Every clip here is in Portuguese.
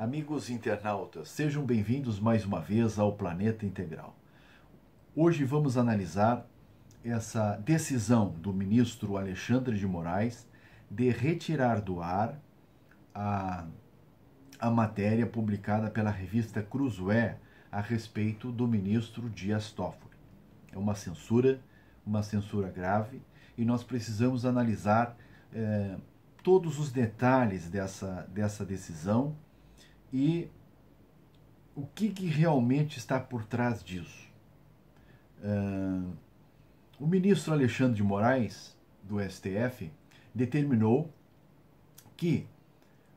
Amigos internautas, sejam bem-vindos mais uma vez ao Planeta Integral. Hoje vamos analisar essa decisão do ministro Alexandre de Moraes de retirar do ar a matéria publicada pela revista Cruzoé a respeito do ministro Dias Toffoli. É uma censura grave, e nós precisamos analisar todos os detalhes dessa decisão e o que realmente está por trás disso. O ministro Alexandre de Moraes, do STF, determinou que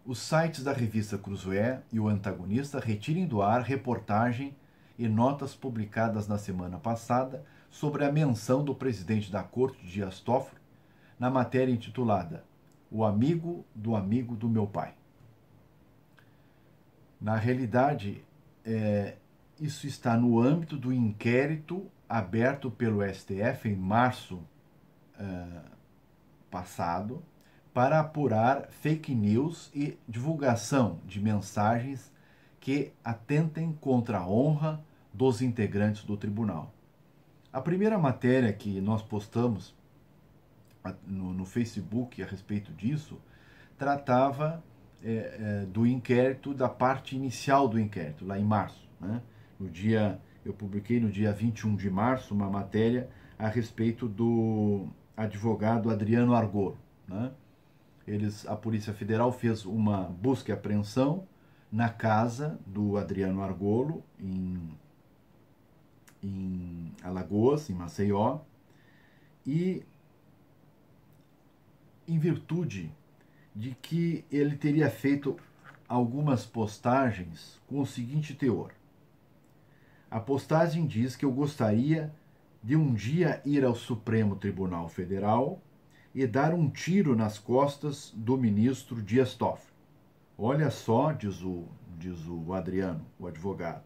os sites da revista Cruzoé e o Antagonista retirem do ar reportagem e notas publicadas na semana passada sobre a menção do presidente da Corte, Dias Toffoli, na matéria intitulada O Amigo do Meu Pai. Na realidade, isso está no âmbito do inquérito aberto pelo STF em março passado para apurar fake news e divulgação de mensagens que atentem contra a honra dos integrantes do tribunal. A primeira matéria que nós postamos no Facebook a respeito disso tratava do inquérito, da parte inicial do inquérito, lá em março, né? Eu publiquei no dia 21 de março uma matéria a respeito do advogado Adriano Argolo, né? A Polícia Federal fez uma busca e apreensão na casa do Adriano Argolo, em Alagoas, em Maceió, e em virtude de que ele teria feito algumas postagens com o seguinte teor. A postagem diz que eu gostaria de um dia ir ao Supremo Tribunal Federal e dar um tiro nas costas do ministro Dias Toffoli. Olha só, diz o Adriano, o advogado,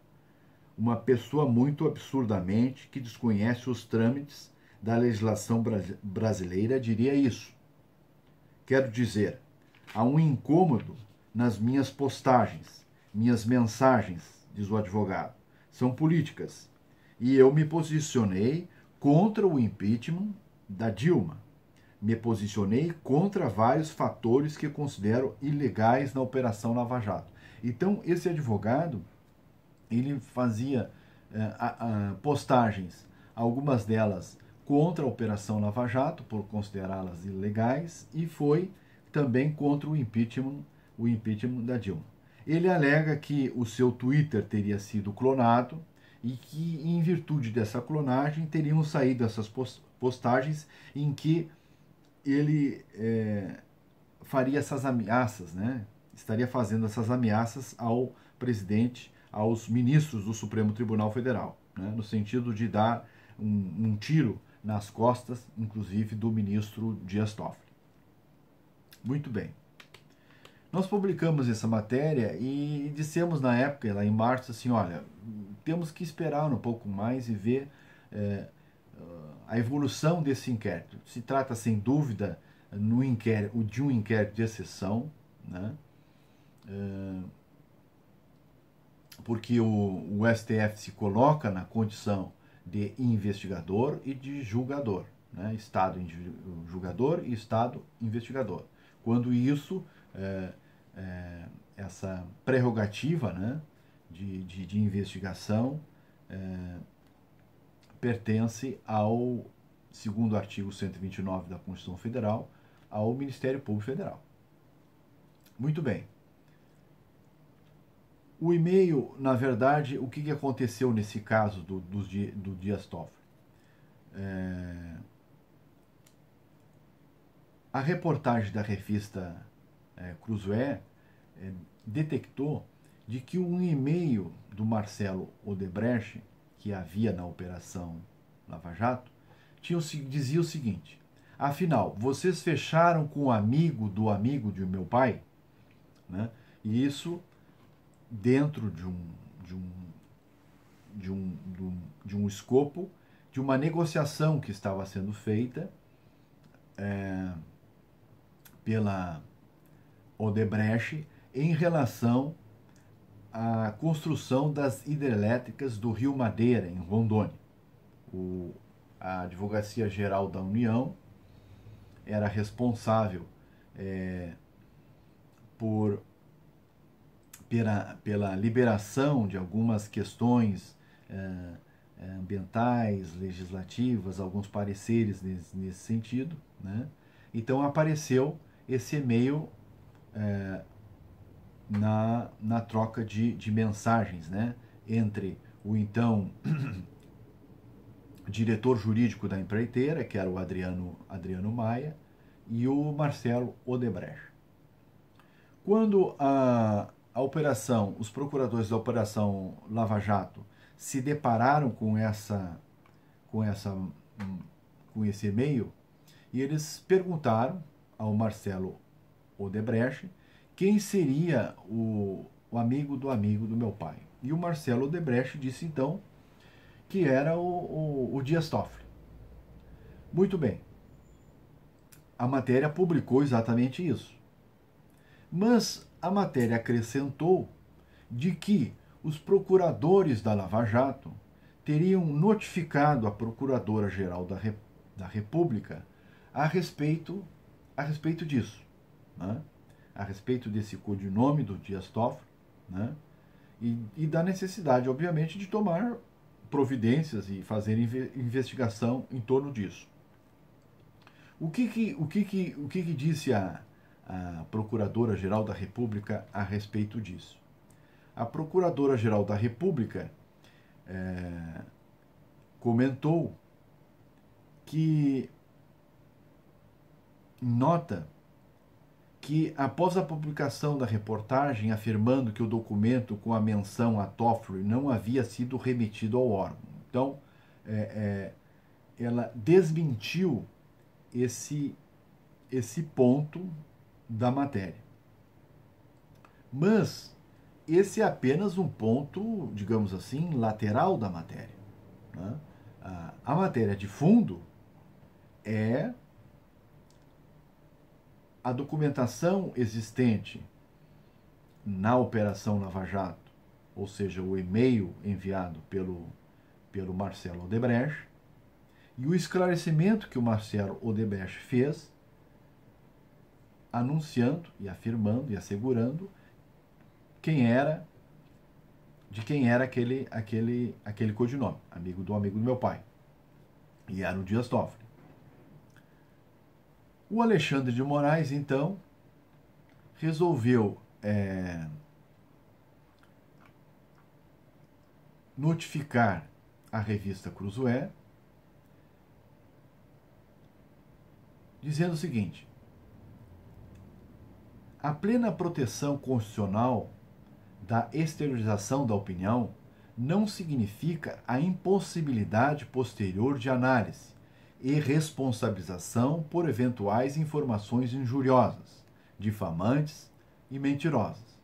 uma pessoa muito absurdamente que desconhece os trâmites da legislação brasileira diria isso. Quero dizer, há um incômodo nas minhas postagens, minhas mensagens, diz o advogado, são políticas. E eu me posicionei contra o impeachment da Dilma. Me posicionei contra vários fatores que considero ilegais na Operação Lava Jato. Então, esse advogado, ele fazia postagens, algumas delas contra a Operação Lava Jato, por considerá-las ilegais, e foi também contra o impeachment da Dilma. Ele alega que o seu Twitter teria sido clonado e que, em virtude dessa clonagem, teriam saído essas postagens em que ele faria essas ameaças, né? Estaria fazendo essas ameaças ao presidente, aos ministros do Supremo Tribunal Federal, né? No sentido de dar um tiro nas costas, inclusive, do ministro Dias Toffoli. Muito bem. Nós publicamos essa matéria e dissemos na época, lá em março, assim, olha, temos que esperar um pouco mais e ver a evolução desse inquérito. Se trata, sem dúvida, de um inquérito de exceção, né? Porque o STF se coloca na condição de investigador e de julgador, né? Estado julgador e Estado investigador. Quando isso, essa prerrogativa, né, de investigação pertence ao, segundo o artigo 129 da Constituição Federal, ao Ministério Público Federal. Muito bem. O e-mail, na verdade, o que aconteceu nesse caso do Dias Toffoli? A reportagem da revista Cruzoé detectou de que um e-mail do Marcelo Odebrecht, que havia na Operação Lava Jato, dizia o seguinte: afinal, vocês fecharam com o amigo de meu pai? Né? E isso dentro de um escopo de uma negociação que estava sendo feita pela Odebrecht em relação a construção das hidrelétricas do Rio Madeira, em Rondônia. A Advocacia Geral da União era responsável pela liberação de algumas questões ambientais, legislativas, alguns pareceres nesse sentido, né? Então apareceu esse e-mail na troca de mensagens, né, entre o então diretor jurídico da empreiteira, que era o Adriano Maia, e o Marcelo Odebrecht. Quando os procuradores da Operação Lava Jato se depararam com esse e-mail, e eles perguntaram ao Marcelo Odebrecht quem seria o amigo do meu pai. E o Marcelo Odebrecht disse então que era o Dias Toffoli. Muito bem. A matéria publicou exatamente isso. Mas a matéria acrescentou de que os procuradores da Lava Jato teriam notificado a Procuradora-Geral da República a respeito disso, né? A respeito desse codinome do Dias Toffoli, né? E da necessidade, obviamente, de tomar providências e fazer investigação em torno disso. O que disse a Procuradora-Geral da República a respeito disso? A Procuradora-Geral da República comentou que nota que após a publicação da reportagem afirmando que o documento com a menção a Toffoli não havia sido remetido ao órgão. Então, ela desmentiu esse ponto da matéria. Mas esse é apenas um ponto, digamos assim, lateral da matéria, né? A matéria de fundo é a documentação existente na Operação Lava Jato, ou seja, o e-mail enviado pelo Marcelo Odebrecht, e o esclarecimento que o Marcelo Odebrecht fez, anunciando e afirmando e assegurando de quem era aquele codinome, amigo do meu pai, e era o Dias Toffoli. O Alexandre de Moraes, então, resolveu notificar a revista Cruzoé, dizendo o seguinte: a plena proteção constitucional da exteriorização da opinião não significa a impossibilidade posterior de análise e responsabilização por eventuais informações injuriosas, difamantes e mentirosas.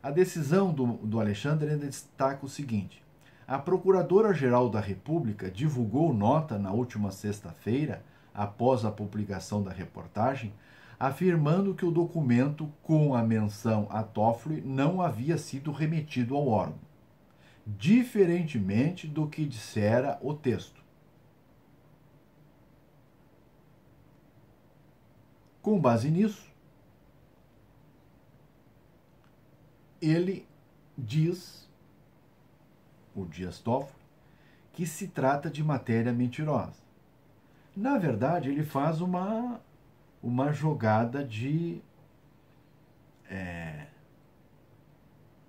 A decisão do Alexandre ainda destaca o seguinte: a Procuradora-Geral da República divulgou nota na última sexta-feira, após a publicação da reportagem, afirmando que o documento com a menção a Toffoli não havia sido remetido ao órgão, diferentemente do que dissera o texto. Com base nisso, ele diz, o Dias Toffoli, que se trata de matéria mentirosa. Na verdade, ele faz uma jogada de,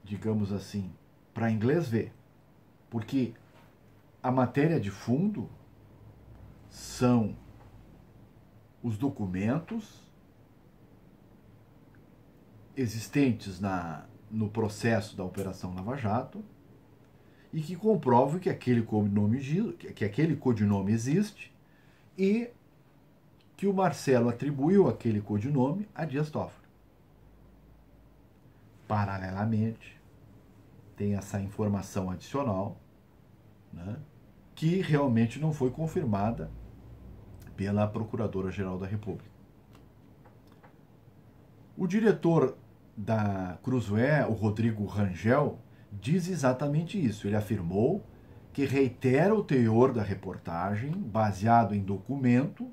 digamos assim, para inglês ver. Porque a matéria de fundo são os documentos existentes no processo da Operação Lava Jato e que comprovam que aquele codinome existe e que o Marcelo atribuiu aquele codinome a Dias Toffoli. Paralelamente, tem essa informação adicional, né, que realmente não foi confirmada pela Procuradora-Geral da República. O diretor da Cruzoé, o Rodrigo Rangel, diz exatamente isso. Ele afirmou que reitera o teor da reportagem, baseado em documento,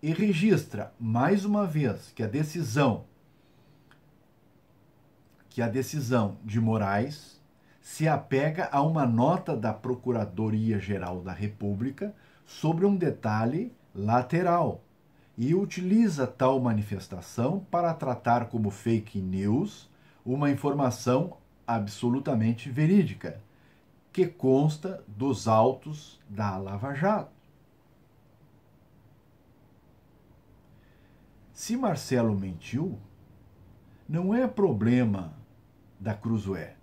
e registra, mais uma vez, que a decisão de Moraes se apega a uma nota da Procuradoria-Geral da República sobre um detalhe lateral e utiliza tal manifestação para tratar como fake news uma informação absolutamente verídica, que consta dos autos da Lava Jato. Se Marcelo mentiu, não é problema da Cruzoé,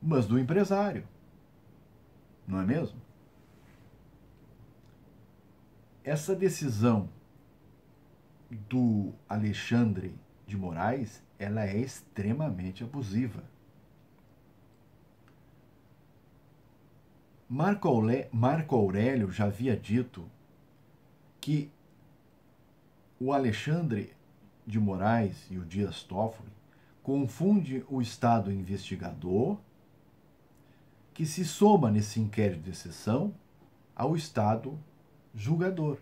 mas do empresário, não é mesmo? Essa decisão do Alexandre de Moraes, ela é extremamente abusiva. Marco Aurélio já havia dito que o Alexandre de Moraes e o Dias Toffoli confunde o Estado investigador, que se soma nesse inquérito de exceção, ao Estado julgador.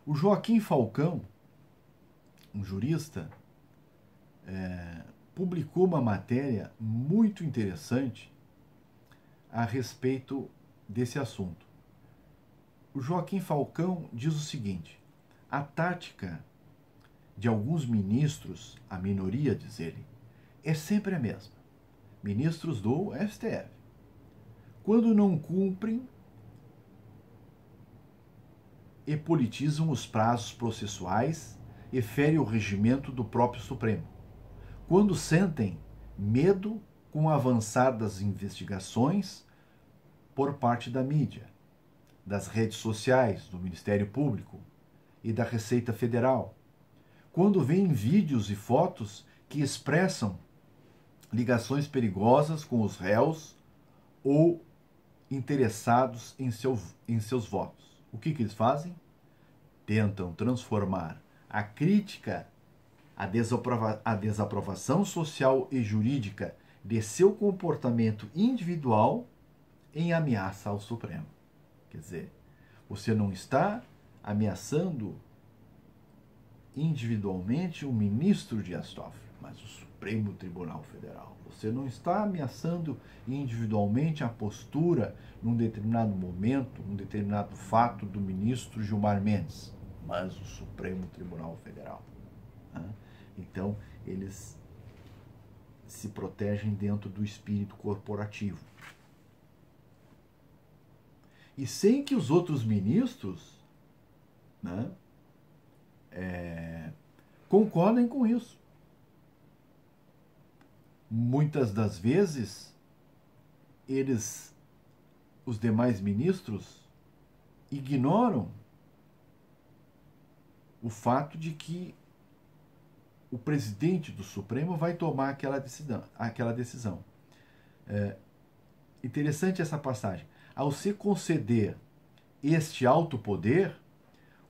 O Joaquim Falcão, um jurista, publicou uma matéria muito interessante a respeito desse assunto. O Joaquim Falcão diz o seguinte: a tática de alguns ministros, a minoria, diz ele, é sempre a mesma. Ministros do STF. Quando não cumprem e politizam os prazos processuais e ferem o regimento do próprio Supremo. Quando sentem medo com o avançar das investigações por parte da mídia, das redes sociais, do Ministério Público e da Receita Federal. Quando veem vídeos e fotos que expressam ligações perigosas com os réus ou interessados em seus votos. O que eles fazem? Tentam transformar a crítica, a desaprovação social e jurídica de seu comportamento individual em ameaça ao Supremo. Quer dizer, você não está ameaçando individualmente o ministro Dias Toffoli, mas o Supremo Tribunal Federal. Você não está ameaçando individualmente a postura num determinado momento, num determinado fato do ministro Gilmar Mendes, mas o Supremo Tribunal Federal. Então, eles se protegem dentro do espírito corporativo. E sem que os outros ministros, né, concordem com isso. Muitas das vezes, os demais ministros, ignoram o fato de que o presidente do Supremo vai tomar aquela decisão. Interessante essa passagem. Ao se conceder este alto poder,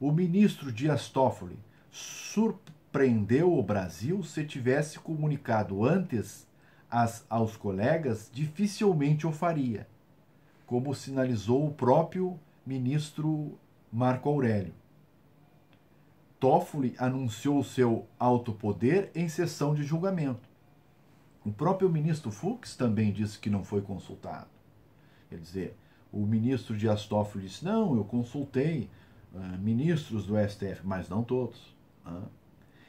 o ministro Dias Toffoli surpreendeu o Brasil. Se tivesse comunicado antes aos colegas, dificilmente o faria, como sinalizou o próprio ministro Marco Aurélio. Toffoli anunciou seu alto poder em sessão de julgamento. O próprio ministro Fux também disse que não foi consultado. Quer dizer, o ministro Dias Toffoli disse: não, eu consultei ministros do STF, mas não todos.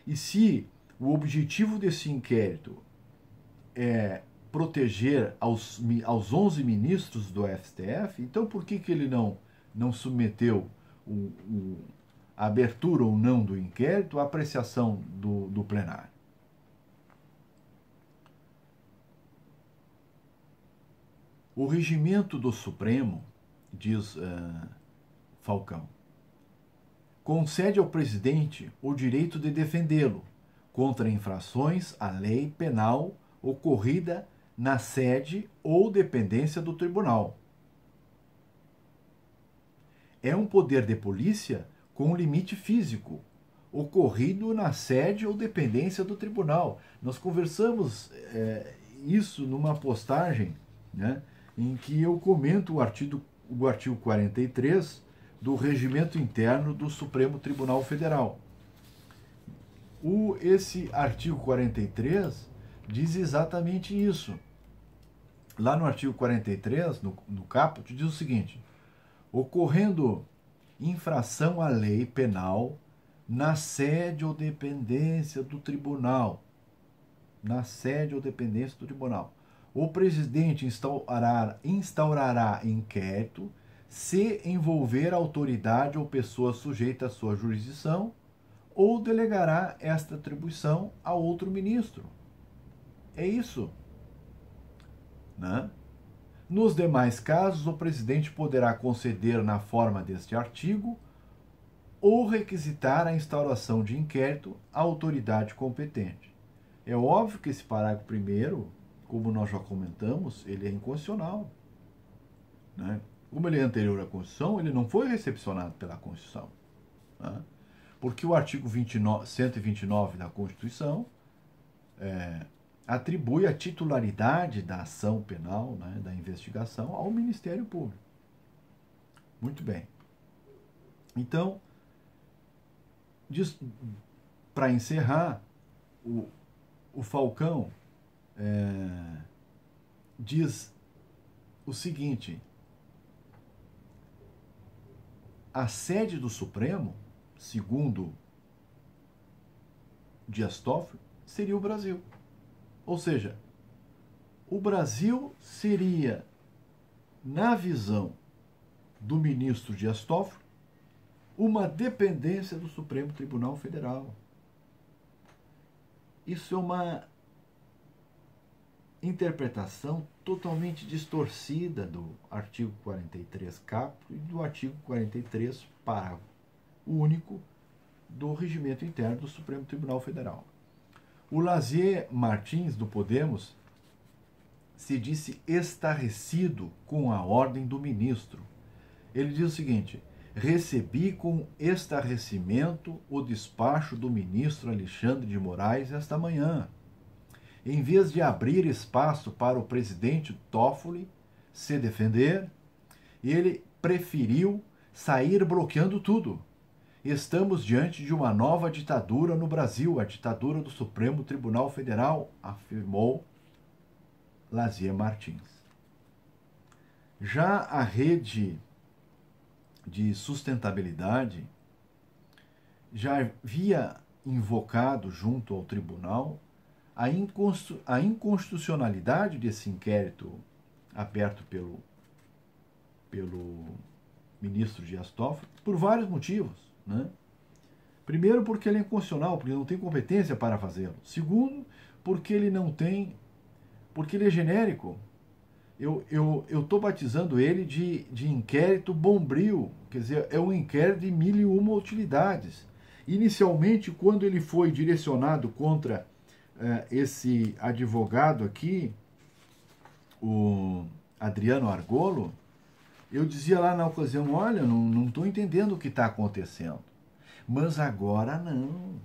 E se o objetivo desse inquérito é proteger aos 11 ministros do STF, então por que ele não submeteu a abertura ou não do inquérito à apreciação do plenário? O regimento do Supremo, diz Falcão, concede ao presidente o direito de defendê-lo contra infrações à lei penal ocorrida na sede ou dependência do tribunal. É um poder de polícia com limite físico, ocorrido na sede ou dependência do tribunal. Nós conversamos isso numa postagem, né, em que eu comento o artigo 43 do Regimento Interno do Supremo Tribunal Federal. Esse artigo 43 diz exatamente isso. Lá no artigo 43, no caput, diz o seguinte: ocorrendo infração à lei penal na sede ou dependência do tribunal, o presidente instaurará inquérito se envolver autoridade ou pessoa sujeita à sua jurisdição ou delegará esta atribuição a outro ministro. É isso, né? Nos demais casos, o presidente poderá conceder, na forma deste artigo, ou requisitar a instauração de inquérito à autoridade competente. É óbvio que esse parágrafo primeiro, como nós já comentamos, ele é inconstitucional, né? Como ele é anterior à Constituição, ele não foi recepcionado pela Constituição, né? Porque o artigo 129 da Constituição atribui a titularidade da ação penal, né, da investigação, ao Ministério Público. Muito bem. Então, para encerrar, o Falcão diz o seguinte: a sede do Supremo, segundo Dias Toffoli, seria o Brasil. Ou seja, o Brasil seria, na visão do ministro Dias Toffoli, uma dependência do Supremo Tribunal Federal. Isso é uma interpretação totalmente distorcida do artigo 43 caput e do artigo 43 parágrafo único do Regimento Interno do Supremo Tribunal Federal. O Lazier Martins, do Podemos, se disse estarrecido com a ordem do ministro. Ele diz o seguinte: recebi com estarrecimento o despacho do ministro Alexandre de Moraes esta manhã. Em vez de abrir espaço para o presidente Toffoli se defender, ele preferiu sair bloqueando tudo. Estamos diante de uma nova ditadura no Brasil, a ditadura do Supremo Tribunal Federal, afirmou Lazier Martins. Já a rede de sustentabilidade já havia invocado junto ao tribunal a inconstitucionalidade desse inquérito aberto pelo ministro Dias Toffoli por vários motivos, né? Primeiro, porque ele é inconstitucional, porque ele não tem competência para fazê-lo. Segundo, porque ele é genérico. Eu estou batizando ele de inquérito bombril, quer dizer, é um inquérito de 1001 utilidades. Inicialmente, quando ele foi direcionado contra esse advogado aqui, o Adriano Argolo, eu dizia lá na ocasião: olha, não estou entendendo o que está acontecendo. Mas agora não.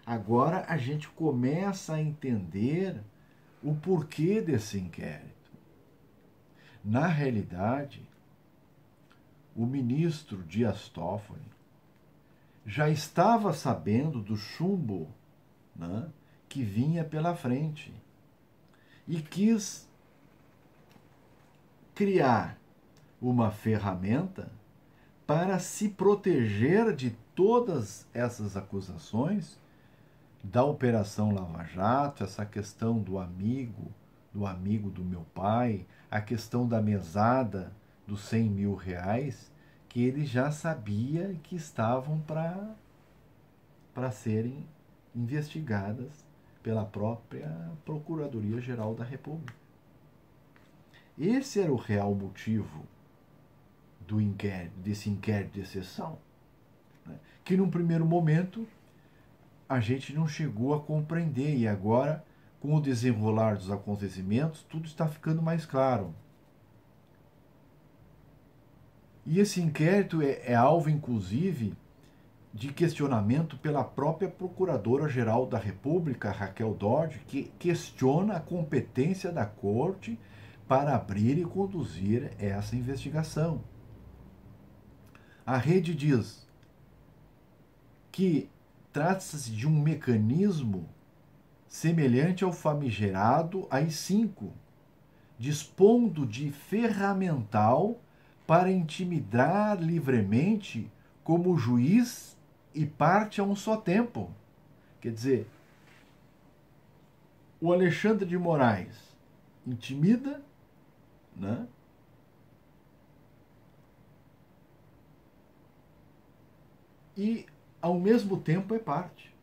Agora a gente começa a entender o porquê desse inquérito. Na realidade, o ministro Dias Toffoli já estava sabendo do chumbo, né, que vinha pela frente e quis criar uma ferramenta para se proteger de todas essas acusações da Operação Lava Jato, essa questão do amigo do meu pai, a questão da mesada dos 100 mil reais, que ele já sabia que estavam para serem investigadas pela própria Procuradoria-Geral da República. Esse era o real motivo desse inquérito de exceção, né? Que num primeiro momento a gente não chegou a compreender, e agora, com o desenrolar dos acontecimentos, tudo está ficando mais claro. E esse inquérito é alvo, inclusive, de questionamento pela própria Procuradora-Geral da República, Raquel Dodge, que questiona a competência da Corte para abrir e conduzir essa investigação. A rede diz que trata-se de um mecanismo semelhante ao famigerado AI-5, dispondo de ferramental para intimidar livremente como juiz e parte a um só tempo. Quer dizer, o Alexandre de Moraes intimida, né? E ao mesmo tempo é parte.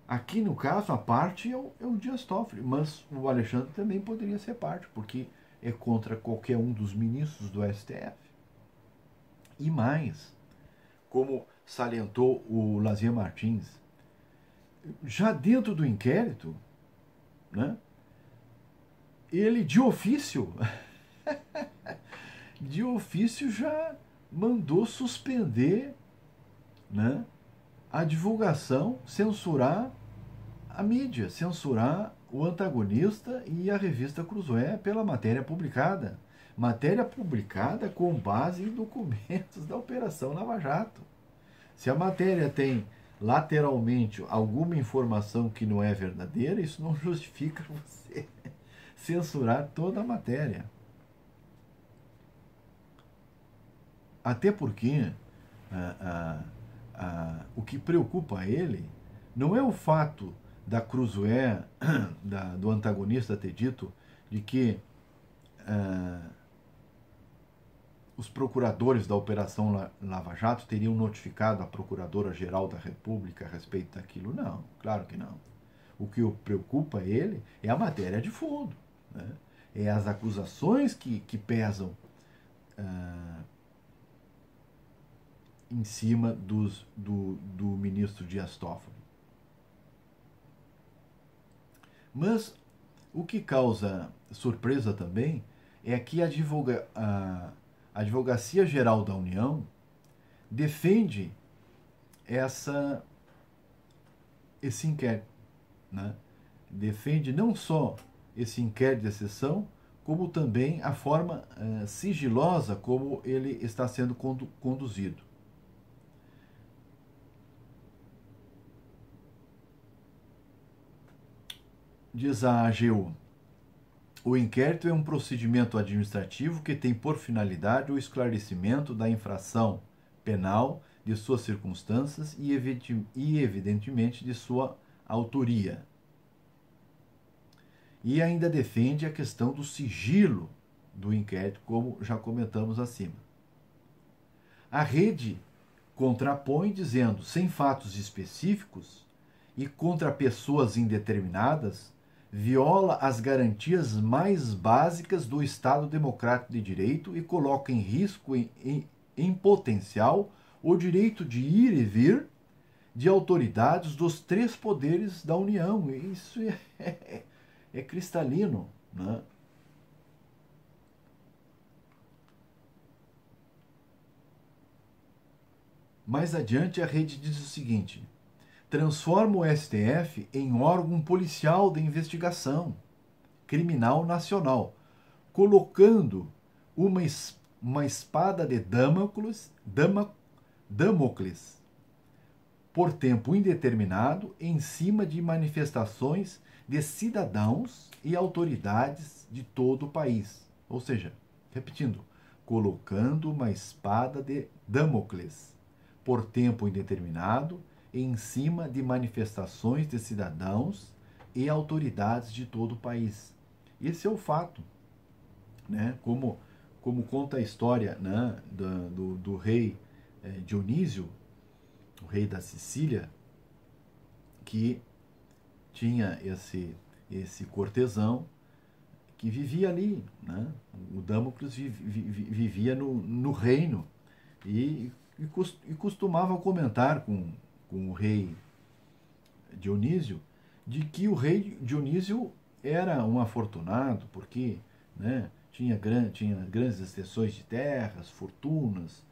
Aqui no caso a parte é o Dias Toffoli, mas o Alexandre também poderia ser parte, porque é contra qualquer um dos ministros do STF. E mais, como salientou o Lazier Martins, já dentro do inquérito, né, ele de ofício já mandou suspender, né, a divulgação, censurar a mídia, censurar o antagonista e a revista Cruzoé pela matéria publicada. Matéria publicada com base em documentos da Operação Lava Jato. Se a matéria tem lateralmente alguma informação que não é verdadeira, isso não justifica você censurar toda a matéria. Até porque o que preocupa ele não é o fato da Cruzoé, do antagonista, ter dito de que os procuradores da Operação Lava Jato teriam notificado a Procuradora-Geral da República a respeito daquilo. Não, claro que não. O que o preocupa ele é a matéria de fundo, né? É as acusações que pesam em cima do ministro Dias Toffoli. Mas o que causa surpresa também é que a Advocacia Geral da União defende esse inquérito, né? Defende não só esse inquérito de exceção, como também a forma sigilosa como ele está sendo conduzido. Diz a AGU, o inquérito é um procedimento administrativo que tem por finalidade o esclarecimento da infração penal, de suas circunstâncias e evidentemente, de sua autoria. E ainda defende a questão do sigilo do inquérito, como já comentamos acima. A rede contrapõe dizendo, sem fatos específicos e contra pessoas indeterminadas, viola as garantias mais básicas do Estado Democrático de Direito e coloca em risco, em potencial, o direito de ir e vir de autoridades dos três poderes da União. Isso é cristalino, né? Mais adiante, a rede diz o seguinte: transforma o STF em órgão policial de investigação criminal nacional, colocando uma espada de Damocles por tempo indeterminado em cima de manifestações de cidadãos e autoridades de todo o país. Ou seja, repetindo, colocando uma espada de Damocles por tempo indeterminado em cima de manifestações de cidadãos e autoridades de todo o país. Esse é o fato, né? Como conta a história, né, do rei Dionísio, o rei da Sicília, que tinha esse cortesão que vivia ali, né? O Damocles vivia no reino e costumava comentar com o rei Dionísio de que o rei Dionísio era um afortunado porque, né, tinha grandes extensões de terras, fortunas,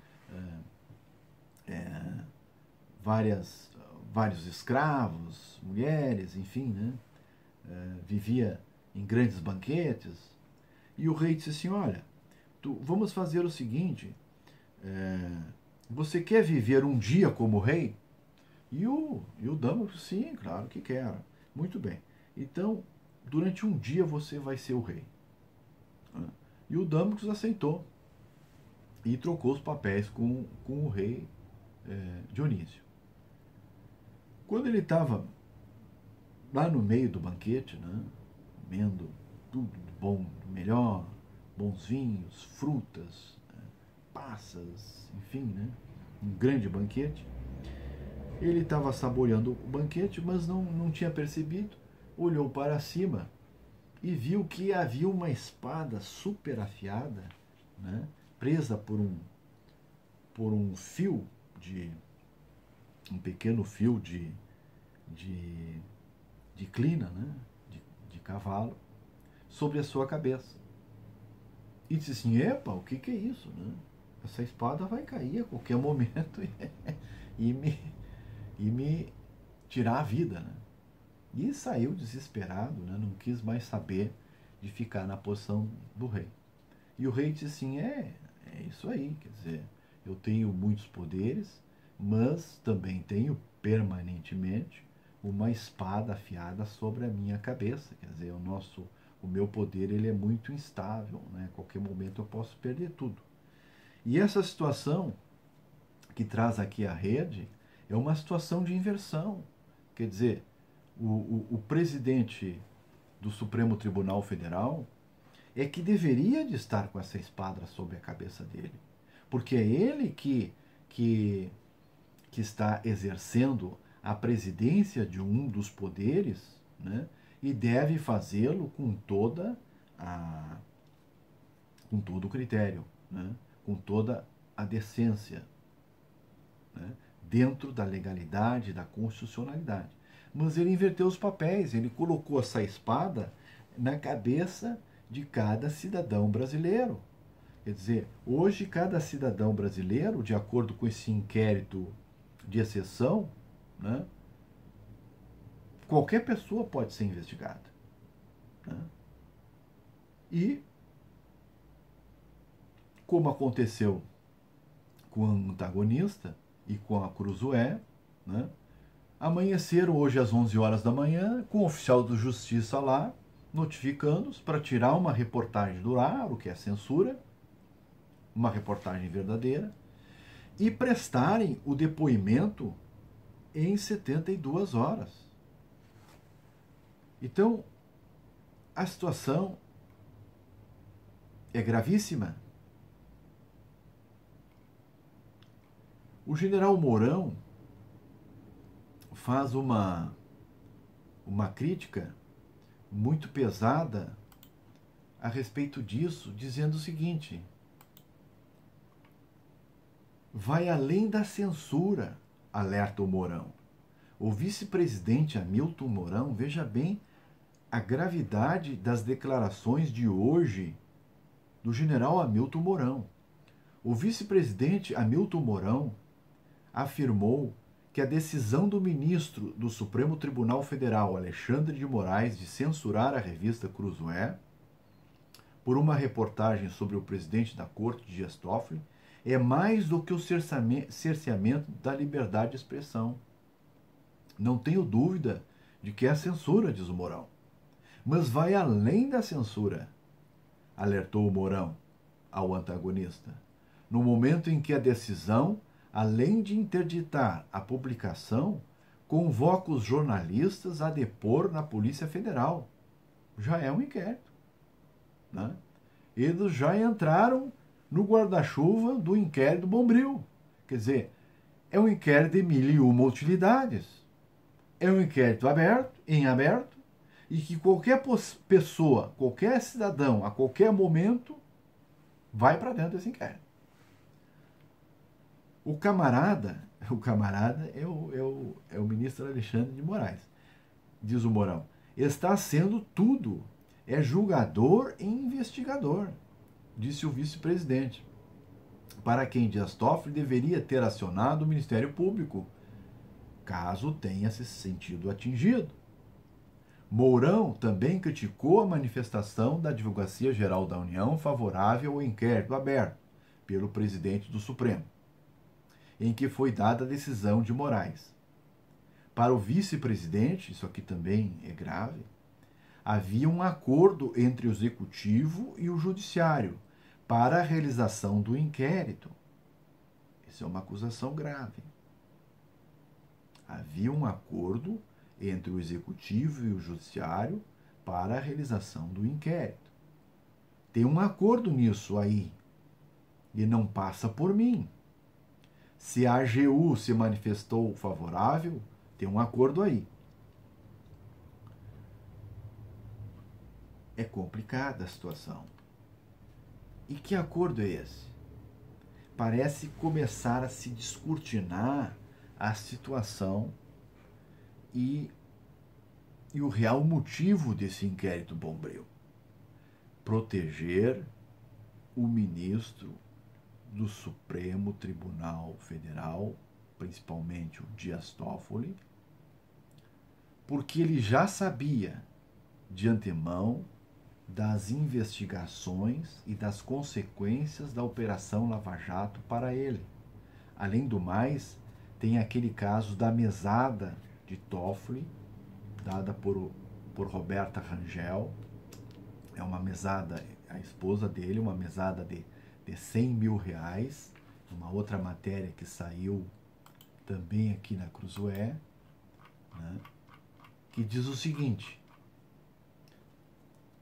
vários escravos, mulheres, enfim, né? Vivia em grandes banquetes. E o rei disse assim, olha, vamos fazer o seguinte, você quer viver um dia como rei? E o Damocles, sim, claro que quero. Muito bem. Então, durante um dia você vai ser o rei. E o Damocles aceitou. E trocou os papéis com o rei Dionísio. Quando ele estava lá no meio do banquete, né, comendo tudo bom, melhor, bons vinhos, frutas, passas, enfim, né, um grande banquete, ele estava saboreando o banquete, mas não tinha percebido, olhou para cima e viu que havia uma espada super afiada, né, presa por um fio um pequeno fio de clina, né, de cavalo, sobre a sua cabeça. E disse assim, epa, o que é isso? Né? Essa espada vai cair a qualquer momento e me tirar a vida. Né? E saiu desesperado, né? Não quis mais saber de ficar na posição do rei. E o rei disse assim, é isso aí, quer dizer, eu tenho muitos poderes, mas também tenho permanentemente uma espada afiada sobre a minha cabeça. Quer dizer, o meu poder ele é muito instável, né? A qualquer momento eu posso perder tudo. E essa situação que traz aqui a rede é uma situação de inversão. Quer dizer, o presidente do Supremo Tribunal Federal é que deveria de estar com essa espada sobre a cabeça dele. Porque é ele que está exercendo a presidência de um dos poderes, né, e deve fazê-lo com todo o critério, né, com toda a decência, né, dentro da legalidade, da constitucionalidade. Mas ele inverteu os papéis, ele colocou essa espada na cabeça de cada cidadão brasileiro. Quer dizer, hoje cada cidadão brasileiro, de acordo com esse inquérito de exceção, né, qualquer pessoa pode ser investigada. Né? E, como aconteceu com o antagonista e com a Cruzoé, né, amanheceram hoje às 11 horas da manhã com o oficial de justiça lá, notificando-os para tirar uma reportagem do ar, o que é censura, uma reportagem verdadeira, e prestarem o depoimento em 72 horas. Então, a situação é gravíssima. O general Mourão faz uma crítica muito pesada a respeito disso, dizendo o seguinte: vai além da censura, alerta o Mourão. O vice-presidente Hamilton Mourão, veja bem a gravidade das declarações de hoje do general Hamilton Mourão. O vice-presidente Hamilton Mourão afirmou que a decisão do ministro do Supremo Tribunal Federal, Alexandre de Moraes, de censurar a revista Cruzoé por uma reportagem sobre o presidente da corte, Dias Toffoli, é mais do que o cerceamento da liberdade de expressão. Não tenho dúvida de que é censura, diz o Mourão. Mas vai além da censura, alertou o Mourão ao antagonista, no momento em que a decisão, além de interditar a publicação, convoca os jornalistas a depor na Polícia Federal. Já é um inquérito. Né? Eles já entraram no guarda-chuva do inquérito Bombril. Quer dizer, é um inquérito de 1001 utilidades. É um inquérito em aberto, e que qualquer pessoa, qualquer cidadão, a qualquer momento, vai para dentro desse inquérito. O camarada é o ministro Alexandre de Moraes, diz o Mourão, está sendo tudo, é julgador e investigador, disse o vice-presidente, para quem Dias Toffoli deveria ter acionado o Ministério Público caso tenha se sentido atingido. Mourão também criticou a manifestação da Advocacia Geral da União favorável ao inquérito aberto pelo presidente do Supremo, em que foi dada a decisão de Moraes. Para o vice-presidente, isso aqui também é grave, havia um acordo entre o executivo e o judiciário para a realização do inquérito. Isso é uma acusação grave. Havia um acordo entre o executivo e o judiciário para a realização do inquérito. Tem um acordo nisso aí e não passa por mim. Se a AGU se manifestou favorável, tem um acordo aí. É complicada a situação. E que acordo é esse? Parece começar a se descortinar a situação e o real motivo desse inquérito Bombril. Proteger o ministro do Supremo Tribunal Federal, principalmente o Dias Toffoli, porque ele já sabia de antemão das investigações e das consequências da Operação Lava Jato para ele. Além do mais, tem aquele caso da mesada de Toffoli, dada por Roberta Rangel. É uma mesada, a esposa dele, uma mesada de 100 mil reais. Uma outra matéria que saiu também aqui na Cruzoé, né, que diz o seguinte: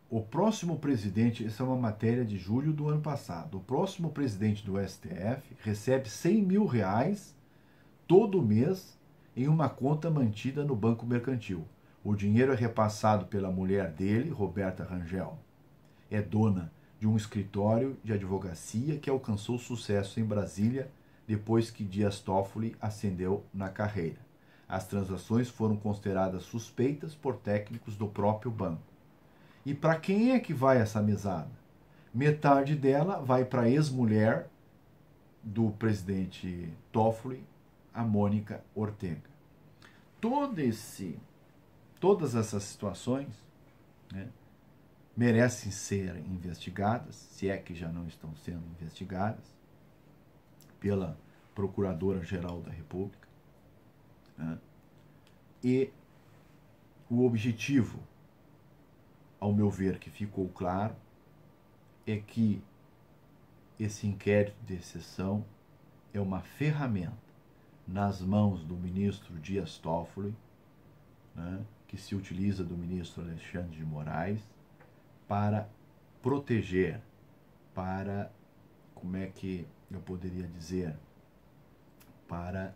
o próximo presidente, essa é uma matéria de julho do ano passado, o próximo presidente do STF recebe 100 mil reais todo mês em uma conta mantida no Banco Mercantil. O dinheiro é repassado pela mulher dele, Roberta Rangel. É dona de um escritório de advocacia que alcançou sucesso em Brasília depois que Dias Toffoli ascendeu na carreira. As transações foram consideradas suspeitas por técnicos do próprio banco. E para quem é que vai essa mesada? Metade dela vai para a ex-mulher do presidente Toffoli, a Mônica Ortega. Todas essas situações, né, merecem ser investigadas, se é que já não estão sendo investigadas, pela Procuradora-Geral da República. Né? E o objetivo, ao meu ver, que ficou claro, é que esse inquérito de exceção é uma ferramenta nas mãos do ministro Dias Toffoli, né, que se utiliza do ministro Alexandre de Moraes, para proteger, para, como é que eu poderia dizer, para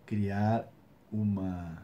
criar uma